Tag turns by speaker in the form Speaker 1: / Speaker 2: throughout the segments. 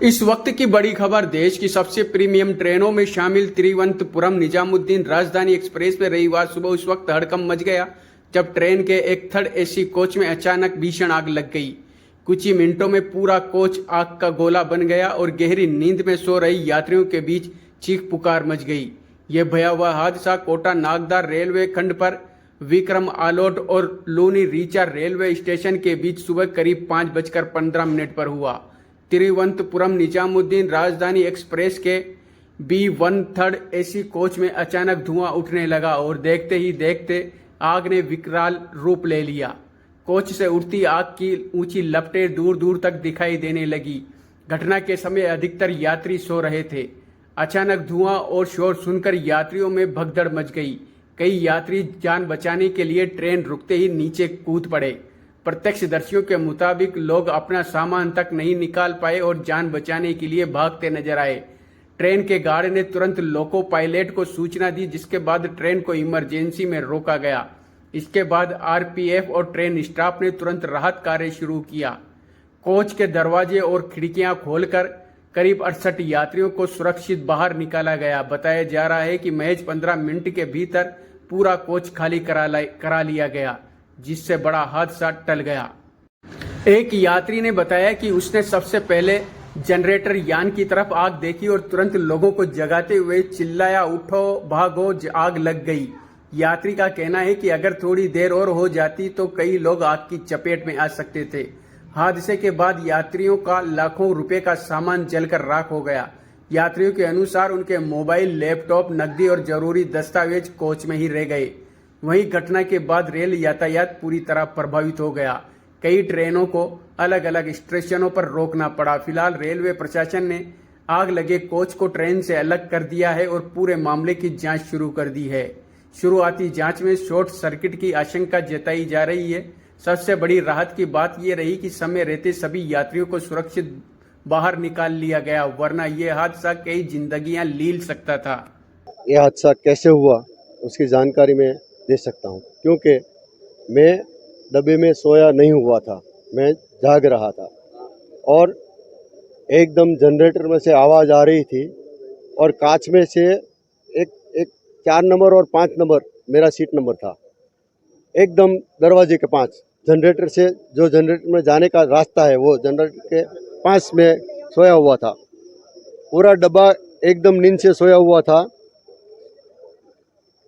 Speaker 1: इस वक्त की बड़ी खबर देश की सबसे प्रीमियम ट्रेनों में शामिल तिरुवनंतपुरम निजामुद्दीन राजधानी एक्सप्रेस में रविवार सुबह उस वक्त हड़कंप मच गया जब ट्रेन के एक थर्ड एसी कोच में अचानक भीषण आग लग गई। कुछ ही मिनटों में पूरा कोच आग का गोला बन गया और गहरी नींद में सो रही यात्रियों के बीच चीख पुकार मच गई। यह भयावह हादसा कोटा नागदा रेलवे खंड पर विक्रम आलोट और लूनी रीचा रेलवे स्टेशन के बीच सुबह करीब 5:15 पर हुआ। तिरुवनंतपुरम निजामुद्दीन राजधानी एक्सप्रेस के B1 थर्ड एसी कोच में अचानक धुआं उठने लगा और देखते ही देखते आग ने विकराल रूप ले लिया। कोच से उठती आग की ऊंची लपटें दूर दूर तक दिखाई देने लगी। घटना के समय अधिकतर यात्री सो रहे थे। अचानक धुआं और शोर सुनकर यात्रियों में भगदड़ मच गई। कई यात्री जान बचाने के लिए ट्रेन रुकते ही नीचे कूद पड़े। प्रत्यक्षदर्शियों के मुताबिक लोग अपना सामान तक नहीं निकाल पाए और जान बचाने के लिए भागते नजर आए। ट्रेन के गार्ड ने तुरंत लोको पायलट को सूचना दी, जिसके बाद ट्रेन को इमरजेंसी में रोका गया। इसके बाद आरपीएफ और ट्रेन स्टाफ ने तुरंत राहत कार्य शुरू किया। कोच के दरवाजे और खिड़कियां खोलकर करीब 68 यात्रियों को सुरक्षित बाहर निकाला गया। बताया जा रहा है कि महज 15 मिनट के भीतर पूरा कोच खाली करा लिया गया, जिससे बड़ा हादसा टल गया। एक यात्री ने बताया कि उसने सबसे पहले जनरेटर यान की तरफ आग देखी और तुरंत लोगों को जगाते हुए चिल्लाया, उठो भागो, आग लग गई। यात्री का कहना है कि अगर थोड़ी देर और हो जाती तो कई लोग आग की चपेट में आ सकते थे। हादसे के बाद यात्रियों का लाखों रुपए का सामान जलकर राख हो गया। यात्रियों के अनुसार उनके मोबाइल, लैपटॉप, नकदी और जरूरी दस्तावेज कोच में ही रह गए। वहीं घटना के बाद रेल यातायात पूरी तरह प्रभावित हो गया। कई ट्रेनों को अलग अलग स्टेशनों पर रोकना पड़ा। फिलहाल रेलवे प्रशासन ने आग लगे कोच को ट्रेन से अलग कर दिया है और पूरे मामले की जांच शुरू कर दी है। शुरुआती जांच में शॉर्ट सर्किट की आशंका जताई जा रही है। सबसे बड़ी राहत की बात यह रही कि समय रहते सभी यात्रियों को सुरक्षित बाहर निकाल लिया गया, वरना यह हादसा कई जिंदगियां लील सकता था।
Speaker 2: यह हादसा कैसे हुआ उसकी जानकारी मैं दे सकता हूँ, क्योंकि मैं डब्बे में सोया नहीं हुआ था, मैं जाग रहा था और एकदम जनरेटर में से आवाज़ आ रही थी और कांच में से एक 4 नंबर और 5 नंबर मेरा सीट नंबर था, एकदम दरवाजे के पास जनरेटर से जो जनरेटर में जाने का रास्ता है वो जनरेटर के पास में सोया हुआ था। पूरा डब्बा एकदम नींद से सोया हुआ था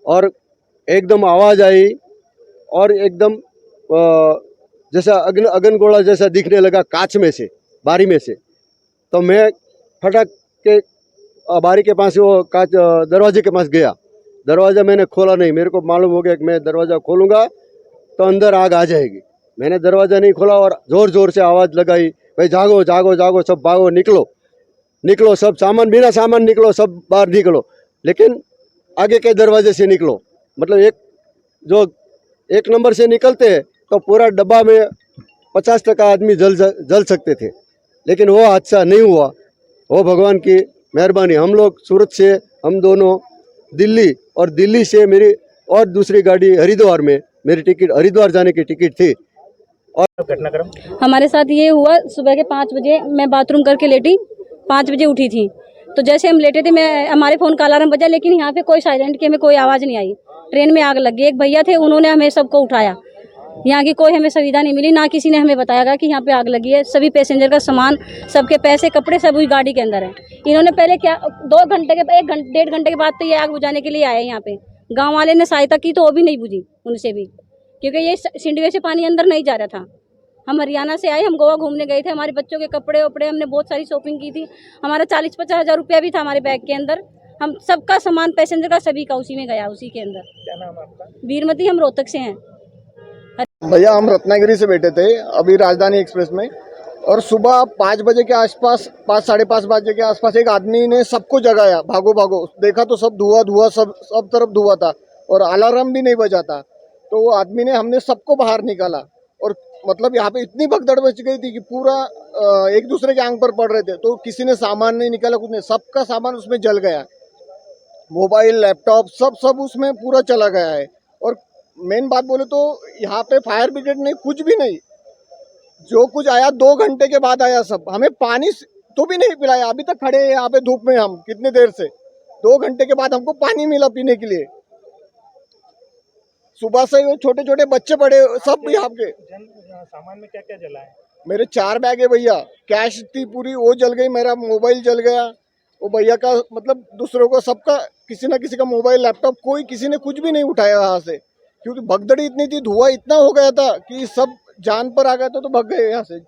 Speaker 2: और एकदम आवाज़ आई और एकदम जैसा अगन गोला जैसा दिखने लगा कांच में से, बारी में से। तो मैं फटक के बारी के पास वो कांच दरवाजे के पास गया। दरवाज़ा मैंने खोला नहीं, मेरे को मालूम हो गया कि मैं दरवाज़ा खोलूँगा तो अंदर आग आ जाएगी। मैंने दरवाज़ा नहीं खोला और ज़ोर ज़ोर से आवाज़ लगाई, भाई जागो जागो जागो, सब भागो, निकलो निकलो, सब सामान, बिना सामान निकलो, सब बाहर निकलो, लेकिन आगे के दरवाजे से निकलो। मतलब एक नंबर से निकलते तो पूरा डब्बा में 50% आदमी जल सकते थे, लेकिन वो हादसा नहीं हुआ। वो भगवान की मेहरबानी। हम लोग सूरत से, हम दोनों दिल्ली, और दिल्ली से मेरी और दूसरी गाड़ी हरिद्वार में, मेरी टिकट हरिद्वार जाने की टिकट थी। और
Speaker 3: घटनाक्रम
Speaker 4: हमारे साथ ये हुआ, सुबह के 5 बजे मैं बाथरूम करके लेटी, 5 बजे उठी थी। तो जैसे हम लेटे थे, हमारे फ़ोन का अलार्म बजा, लेकिन यहाँ पे कोई साइलेंट की हमें कोई आवाज़ नहीं आई। ट्रेन में आग लग गई। एक भैया थे, उन्होंने हमें सबको उठाया। यहाँ की कोई हमें सुविधा नहीं मिली, ना किसी ने हमें बताया कि यहाँ पे आग लगी है। सभी पैसेंजर का सामान, सबके पैसे, कपड़े सब उस गाड़ी के अंदर है। इन्होंने पहले क्या 2 घंटे के, 1 डेढ़ घंटे के बाद तो ये आग बुझाने के लिए आए। यहाँ पे गाँव वाले ने सहायता की तो वो भी नहीं बुझी उनसे भी, क्योंकि ये सिंडवे से पानी अंदर नहीं जा रहा था। हम हरियाणा से आए, हम गोवा घूमने गए थे। हमारे बच्चों के कपड़े वपड़े, हमने बहुत सारी शॉपिंग की थी। हमारा 40-50 हज़ार रुपया भी था हमारे बैग के अंदर। हम सबका सामान, पैसेंजर का, सभी का उसी में गया, उसी के अंदर।
Speaker 3: क्या नाम है आपका?
Speaker 4: वीरमती, हम रोहतक से हैं।
Speaker 5: भैया हम रत्नागिरी से बैठे थे अभी राजधानी एक्सप्रेस में, और सुबह 5 बजे के आसपास, 5 साढ़े 5 बजे के आसपास एक आदमी ने सबको जगाया, भागो भागो। देखा तो सब धुआं, सब तरफ धुआं था और अलार्म भी नहीं बजा था। तो वो आदमी ने, हमने सबको बाहर निकाला और मतलब यहाँ पे इतनी भगदड़ मच गई थी कि पूरा एक दूसरे के आंग पर पड़ रहे थे। तो किसी ने सामान नहीं निकाला, कुछ नहीं, सबका सामान उसमें जल गया। मोबाइल, लैपटॉप, सब उसमें पूरा चला गया है। और मेन बात बोले तो यहाँ पे फायर ब्रिगेड नहीं, कुछ भी नहीं। जो कुछ आया 2 घंटे के बाद आया सब। हमें पानी तो भी नहीं पिलाया। अभी तक खड़े हैं यहाँ पे धूप में हम कितनी देर से, 2 घंटे के बाद हमको पानी मिला पीने के लिए। सुबह से वो छोटे छोटे बच्चे पड़े सब यहाँ के।
Speaker 3: सामान में क्या क्या जला है?
Speaker 5: मेरे 4 बैग है भैया, कैश थी पूरी वो जल गई, मेरा मोबाइल जल गया, वो भैया का मतलब दूसरों को सबका किसी ना किसी का मोबाइल लैपटॉप, कोई किसी ने कुछ भी नहीं उठाया यहाँ से, क्योंकि भगदड़ी इतनी थी, धुआं इतना हो गया था कि सब जान पर आ गया था तो भाग गए यहाँ से।